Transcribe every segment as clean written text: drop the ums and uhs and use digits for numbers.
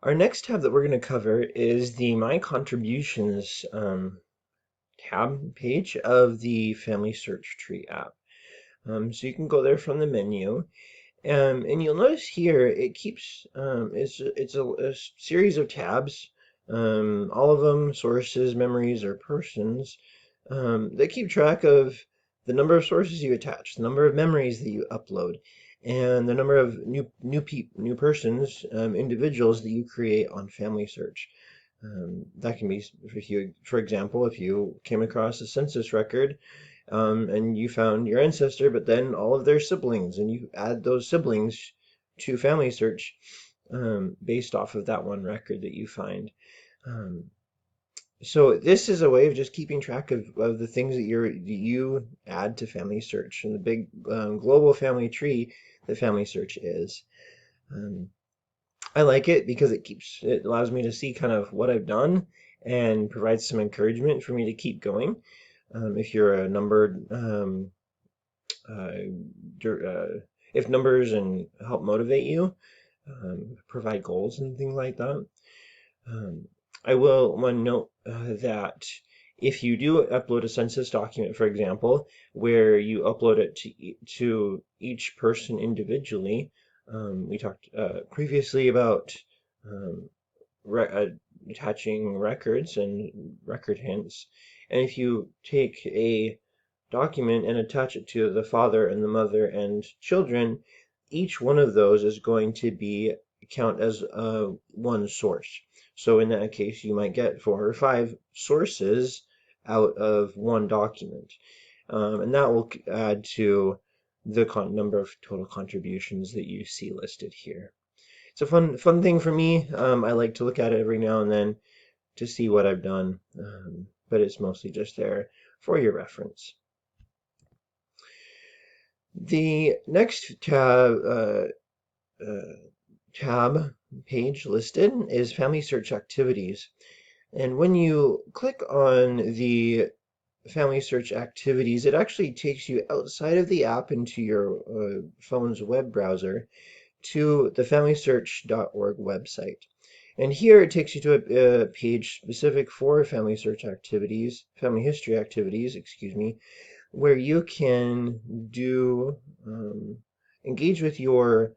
Our next tab that we're going to cover is the My Contributions tab page of the FamilySearch Tree app. So you can go there from the menu, and you'll notice here it keeps it's a series of tabs, all of them sources, memories, or persons. They keep track of the number of sources you attach, the number of memories that you upload, and the number of new persons, individuals that you create on FamilySearch. That can be, if you, for example, if you came across a census record, and you found your ancestor, but then all of their siblings, and you add those siblings to FamilySearch based off of that one record that you find. So this is a way of just keeping track of the things that you add to FamilySearch and the big global family tree that FamilySearch is. I like it because it allows me to see kind of what I've done and provides some encouragement for me to keep going. If you're a numbered, if numbers and help motivate you, provide goals and things like that. I will want to note that if you do upload a census document, for example, where you upload it to each person individually, we talked previously about attaching records and record hints. And if you take a document and attach it to the father and the mother and children, each one of those is going to count as one source. So in that case, you might get 4 or 5 sources out of one document. And that will add to the number of total contributions that you see listed here. It's a fun thing for me. I like to look at it every now and then to see what I've done, but it's mostly just there for your reference. The next tab page listed is FamilySearch Activities. And when you click on the FamilySearch Activities, it actually takes you outside of the app into your phone's web browser to the FamilySearch.org website. And here it takes you to a page specific for FamilySearch Activities, Family History Activities, excuse me, where you can engage with your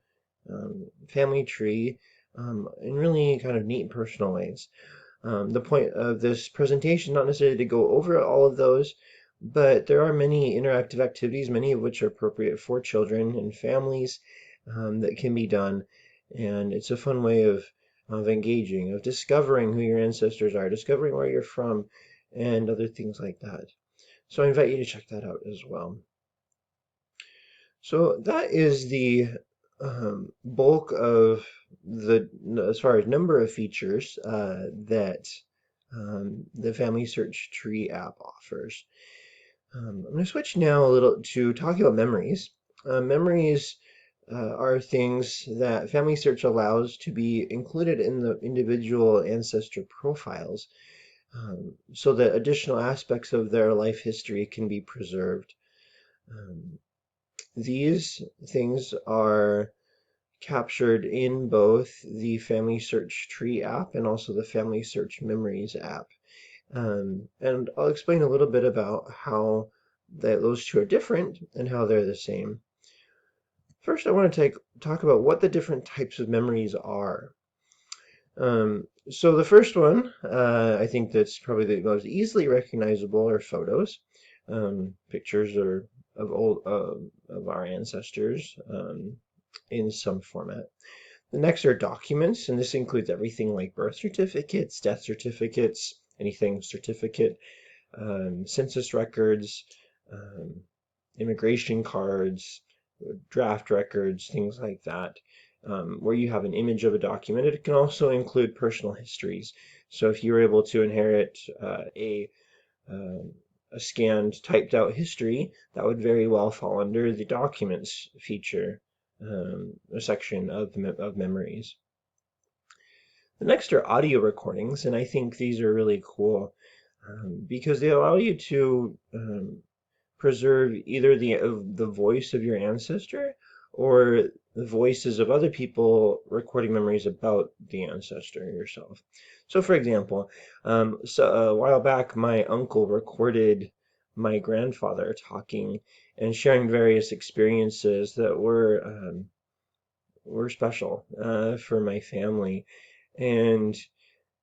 family tree in really kind of neat and personal ways. The point of this presentation, not necessarily to go over all of those, but there are many interactive activities, many of which are appropriate for children and families that can be done. And it's a fun way of engaging, of discovering who your ancestors are, discovering where you're from, and other things like that. So I invite you to check that out as well. So that is the bulk of as far as number of features that the FamilySearch Tree app offers. I'm going to switch now a little to talking about memories. Memories are things that FamilySearch allows to be included in the individual ancestor profiles, so that additional aspects of their life history can be preserved. These things are captured in both the FamilySearch Tree app and also the FamilySearch Memories app. And I'll explain a little bit about how those two are different and how they're the same. First, I want to talk about what the different types of memories are. So the first one, I think that's probably the most easily recognizable, are photos. Pictures of our ancestors in some format. The next are documents, and this includes everything like birth certificates, death certificates, anything certificate, census records, immigration cards, draft records, things like that, where you have an image of a document. It can also include personal histories. So if you were able to inherit a scanned, typed out history, that would very well fall under the documents feature, a section of memories. The next are audio recordings, and I think these are really cool because they allow you to preserve either the voice of your ancestor or the voices of other people recording memories about the ancestor yourself. So, for example, a while back, my uncle recorded my grandfather talking and sharing various experiences that were special for my family. And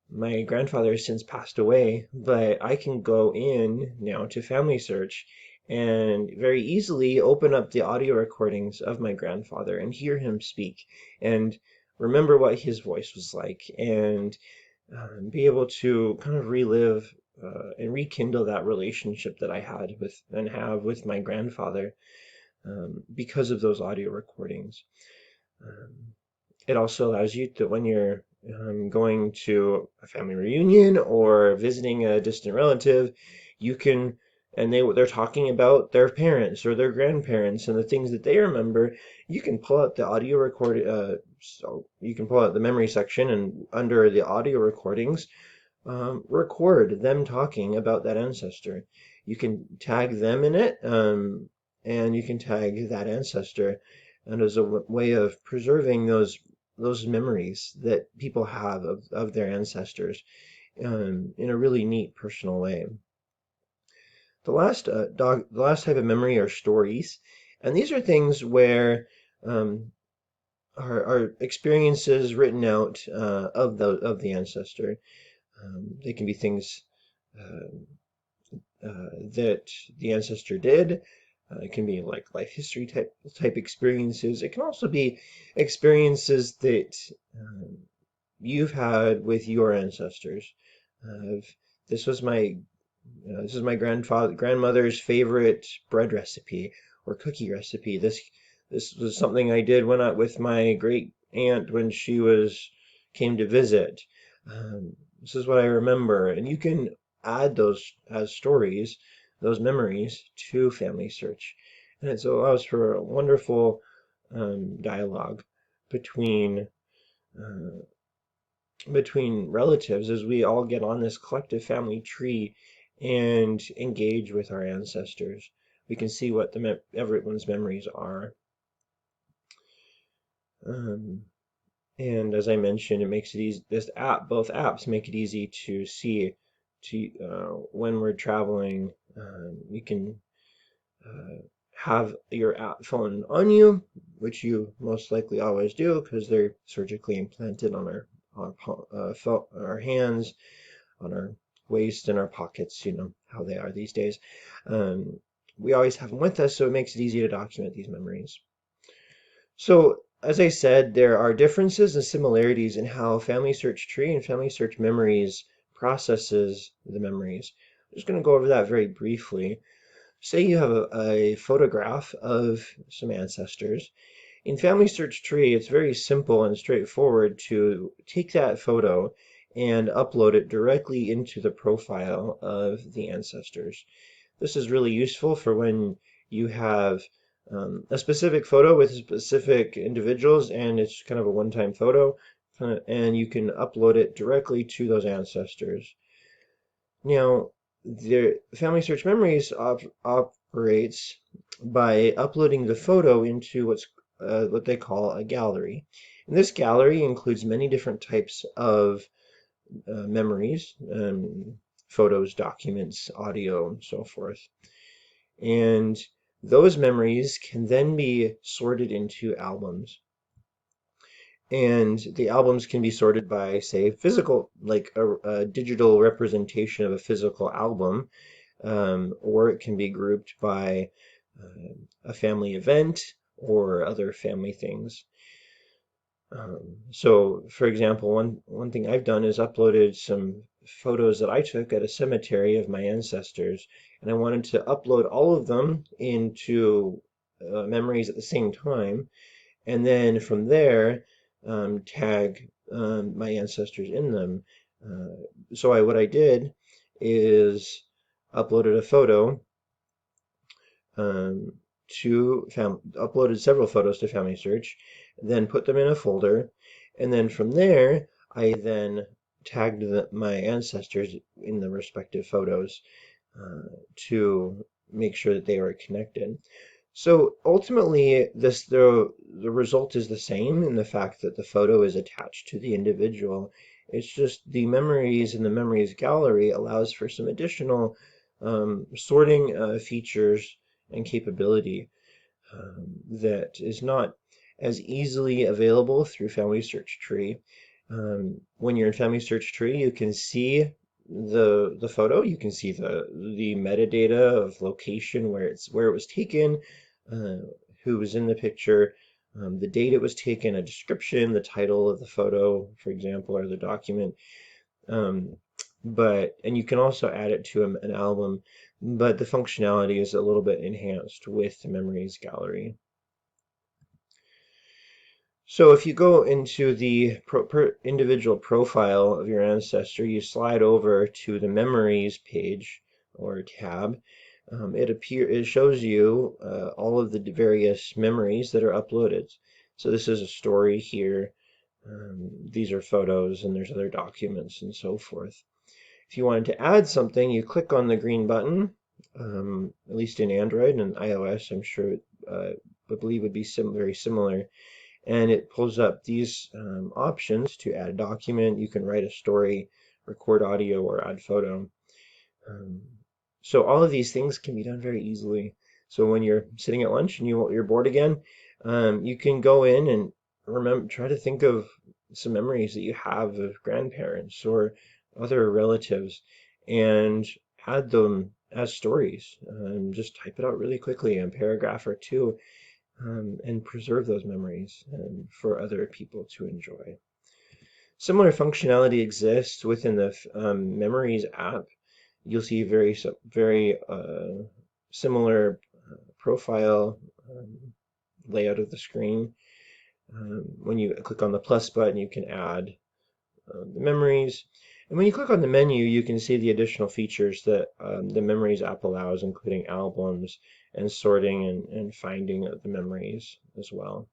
my grandfather has since passed away, but I can go in now to FamilySearch and very easily open up the audio recordings of my grandfather and hear him speak and remember what his voice was like and be able to kind of relive and rekindle that relationship that I had with and have with my grandfather because of those audio recordings. Um, it also allows you to, when you're going to a family reunion or visiting a distant relative, you can, and they're talking about their parents or their grandparents and the things that they remember. You can pull out the audio record, so you can pull out the memory section and under the audio recordings, record them talking about that ancestor. You can tag them in it, and you can tag that ancestor, and as a way of preserving those memories that people have of their ancestors in a really neat personal way. The last type of memory are stories, and these are things where um, are experiences written out of the ancestor. They can be things that the ancestor did. It can be like life history type experiences. It can also be experiences that you've had with your ancestors. Uh, this was my this is my grandmother's favorite bread recipe or cookie recipe. This was something I did with my great aunt when she came to visit. This is what I remember, and you can add those as stories, those memories to FamilySearch, and it allows for a wonderful dialogue between uh, between relatives as we all get on this collective family tree and engage with our ancestors. We can see what everyone's memories are. Um, and as I mentioned, it makes it easy. Both apps make it easy to see when we're traveling. You can have your app phone on you, which you most likely always do because they're surgically implanted on our hands, on our waist, and our pockets. You know how they are these days. We always have them with us, so it makes it easy to document these memories. So, as I said, there are differences and similarities in how FamilySearch Tree and FamilySearch Memories processes the memories. I'm just going to go over that very briefly. Say you have a photograph of some ancestors. In FamilySearch Tree, it's very simple and straightforward to take that photo and upload it directly into the profile of the ancestors. This is really useful for when you have a specific photo with specific individuals and it's kind of a one-time photo, and you can upload it directly to those ancestors. Now, the FamilySearch Memories operates by uploading the photo into what they call a gallery. And this gallery includes many different types of memories, photos, documents, audio, and so forth. And those memories can then be sorted into albums. And the albums can be sorted by, say, physical, like a digital representation of a physical album, or it can be grouped by a family event or other family things. So, for example, one thing I've done is uploaded some photos that I took at a cemetery of my ancestors, and I wanted to upload all of them into memories at the same time, and then from there tag my ancestors in them. What I did is uploaded a photo um, uploaded several photos to FamilySearch, then put them in a folder, and then from there I then tagged my ancestors in the respective photos to make sure that they were connected. So ultimately, the result is the same in the fact that the photo is attached to the individual. It's just the memories in the memories gallery allows for some additional sorting features and capability that is not as easily available through FamilySearch Tree. When you're in FamilySearch Tree, you can see the photo, you can see the metadata of location where it was taken, uh, who was in the picture, the date it was taken, a description, the title of the photo, for example, or the document. Um, and you can also add it to an album, but the functionality is a little bit enhanced with the Memories Gallery. So if you go into the individual profile of your ancestor, you slide over to the Memories page or tab. It shows you all of the various memories that are uploaded. So this is a story here. These are photos, and there's other documents and so forth. If you wanted to add something, you click on the green button. At least in Android and iOS, I'm sure I believe would be very similar, and it pulls up these options to add a document. You can write a story, record audio, or add photo. Um, so all of these things can be done very easily. So when you're sitting at lunch and you're bored again, you can go in and try to think of some memories that you have of grandparents or other relatives, and add them as stories. Just type it out really quickly, a paragraph or two, and preserve those memories for other people to enjoy. Similar functionality exists within the Memories app. You'll see very similar profile layout of the screen. When you click on the plus button, you can add the memories. And when you click on the menu, you can see the additional features that the Memories app allows, including albums and sorting and finding of the memories as well.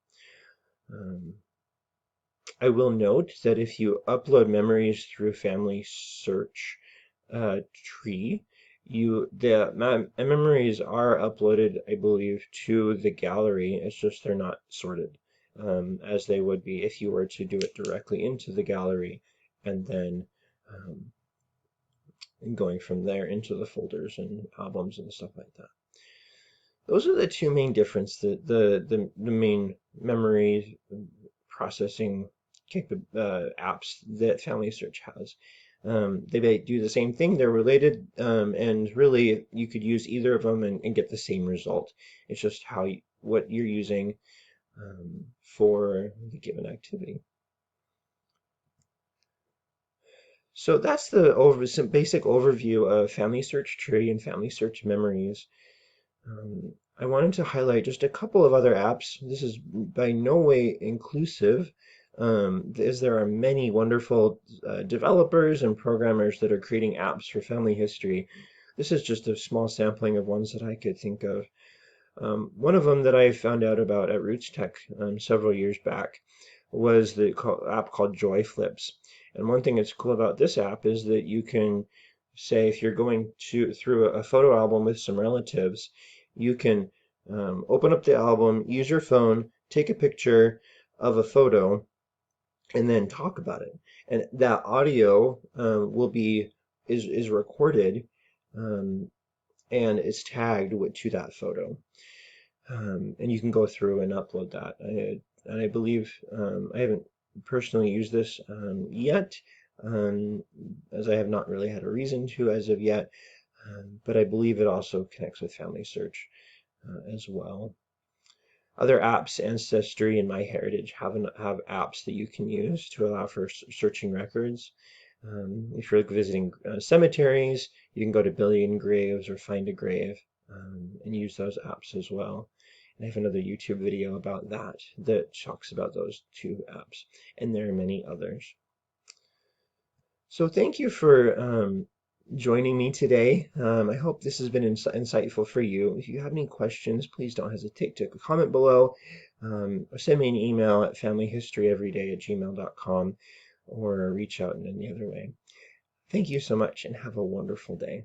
I will note that if you upload memories through FamilySearch Tree, the memories are uploaded, I believe, to the gallery. It's just they're not sorted as they would be if you were to do it directly into the gallery and then um, going from there into the folders and albums and stuff like that. Those are the two main differences. The main memory processing apps that FamilySearch has. They do the same thing. They're related, and really you could use either of them and get the same result. It's just what you're using for the given activity. So that's some basic overview of FamilySearch Tree and FamilySearch Memories. I wanted to highlight just a couple of other apps. This is by no way inclusive, as there are many wonderful developers and programmers that are creating apps for family history. This is just a small sampling of ones that I could think of. One of them that I found out about at Roots Tech several years back was the app called Joy Flips. And one thing that's cool about this app is that you can say if you're going through a photo album with some relatives, you can open up the album, use your phone, take a picture of a photo, and then talk about it. And that audio is recorded and is tagged to that photo. And you can go through and upload that. And I believe I haven't personally used this yet, as I have not really had a reason to as of yet. But I believe it also connects with FamilySearch as well. Other apps, Ancestry and MyHeritage, have apps that you can use to allow for searching records. If you're visiting cemeteries, you can go to Billion Graves or Find a Grave and use those apps as well. And I have another YouTube video about that talks about those two apps, and there are many others. So thank you for joining me today. I hope this has been insightful for you. If you have any questions, please don't hesitate to comment below, or send me an email at familyhistoryeveryday@gmail.com, or reach out in any other way. Thank you so much and have a wonderful day.